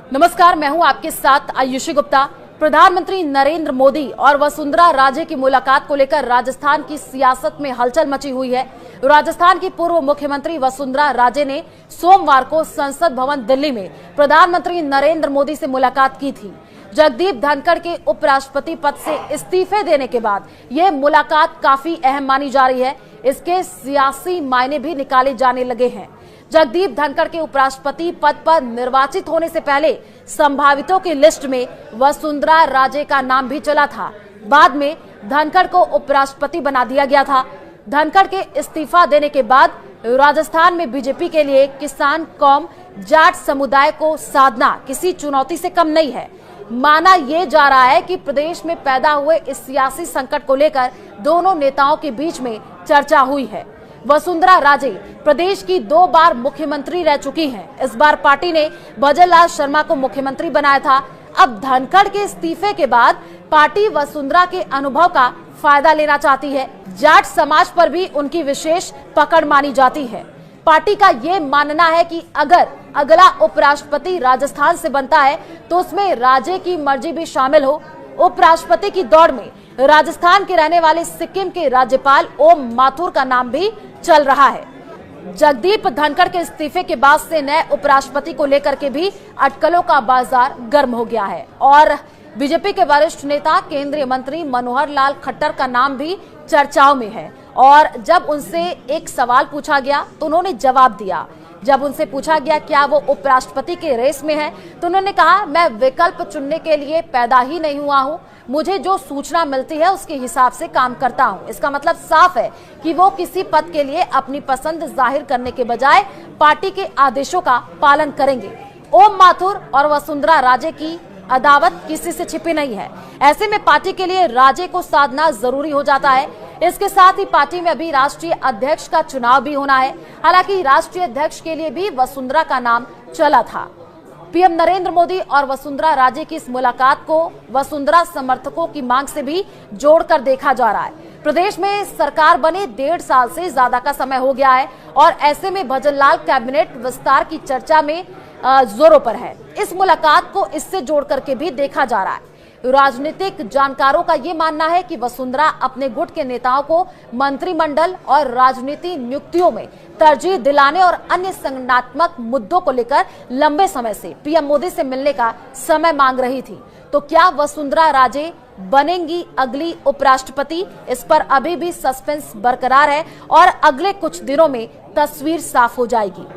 नमस्कार, मैं हूं आपके साथ आयुषी गुप्ता। प्रधानमंत्री नरेंद्र मोदी और वसुंधरा राजे की मुलाकात को लेकर राजस्थान की सियासत में हलचल मची हुई है। राजस्थान की पूर्व मुख्यमंत्री वसुंधरा राजे ने सोमवार को संसद भवन दिल्ली में प्रधानमंत्री नरेंद्र मोदी से मुलाकात की थी। जगदीप धनखड़ के उपराष्ट्रपति पद से इस्तीफे देने के बाद यह मुलाकात काफी अहम मानी जा रही है। इसके सियासी मायने भी निकाले जाने लगे हैं। जगदीप धनखड़ के उपराष्ट्रपति पद पर निर्वाचित होने से पहले संभावितों की लिस्ट में वसुंधरा राजे का नाम भी चला था। बाद में धनखड़ को उपराष्ट्रपति बना दिया गया था। धनखड़ के इस्तीफा देने के बाद राजस्थान में बीजेपी के लिए किसान कौम जाट समुदाय को साधना किसी चुनौती से कम नहीं है। माना यह जा रहा है कि प्रदेश में पैदा हुए इस सियासी संकट को लेकर दोनों नेताओं के बीच में चर्चा हुई है। वसुंधरा राजे प्रदेश की 2 बार मुख्यमंत्री रह चुकी हैं। इस बार पार्टी ने भजनलाल शर्मा को मुख्यमंत्री बनाया था। अब धनखड़ के इस्तीफे के बाद पार्टी वसुंधरा के अनुभव का फायदा लेना चाहती है। जाट समाज पर भी उनकी विशेष पकड़ मानी जाती है। पार्टी का ये मानना है कि अगर अगला उपराष्ट्रपति राजस्थान से बनता है तो उसमें राजे की मर्जी भी शामिल हो। उपराष्ट्रपति की दौड़ में राजस्थान के रहने वाले सिक्किम के राज्यपाल ओम माथुर का नाम भी चल रहा है। जगदीप धनखड़ के इस्तीफे के बाद से नए उपराष्ट्रपति को लेकर के भी अटकलों का बाजार गर्म हो गया है और बीजेपी के वरिष्ठ नेता केंद्रीय मंत्री मनोहर लाल खट्टर का नाम भी चर्चाओं में है। और जब उनसे एक सवाल पूछा गया तो उन्होंने जवाब दिया। जब उनसे पूछा गया क्या वो उपराष्ट्रपति के रेस में है तो उन्होंने कहा, मैं विकल्प चुनने के लिए पैदा ही नहीं हुआ हूं। मुझे जो सूचना मिलती है उसके हिसाब से काम करता हूं। इसका मतलब साफ है कि वो किसी पद के लिए अपनी पसंद जाहिर करने के बजाय पार्टी के आदेशों का पालन करेंगे। ओम माथुर और वसुंधरा राजे की अदावत किसी से छिपी नहीं है। ऐसे में पार्टी के लिए राजे को साधना जरूरी हो जाता है। इसके साथ ही पार्टी में अभी राष्ट्रीय अध्यक्ष का चुनाव भी होना है। हालांकि राष्ट्रीय अध्यक्ष के लिए भी वसुंधरा का नाम चला था। पीएम नरेंद्र मोदी और वसुंधरा राजे की इस मुलाकात को वसुंधरा समर्थकों की मांग से भी जोड़कर देखा जा रहा है। प्रदेश में सरकार बने 1.5 साल से ज्यादा का समय हो गया है और ऐसे में भजनलाल कैबिनेट विस्तार की चर्चा में जोरों पर है। इस मुलाकात को इससे जोड़ करके भी देखा जा रहा है। राजनीतिक जानकारों का ये मानना है कि वसुंधरा अपने गुट के नेताओं को मंत्रिमंडल और राजनीति नियुक्तियों में तरजीह दिलाने और अन्य संगठनात्मक मुद्दों को लेकर लंबे समय से पीएम मोदी से मिलने का समय मांग रही थी। तो क्या वसुंधरा राजे बनेंगी अगली उपराष्ट्रपति? इस पर अभी भी सस्पेंस बरकरार है और अगले कुछ दिनों में तस्वीर साफ हो जाएगी।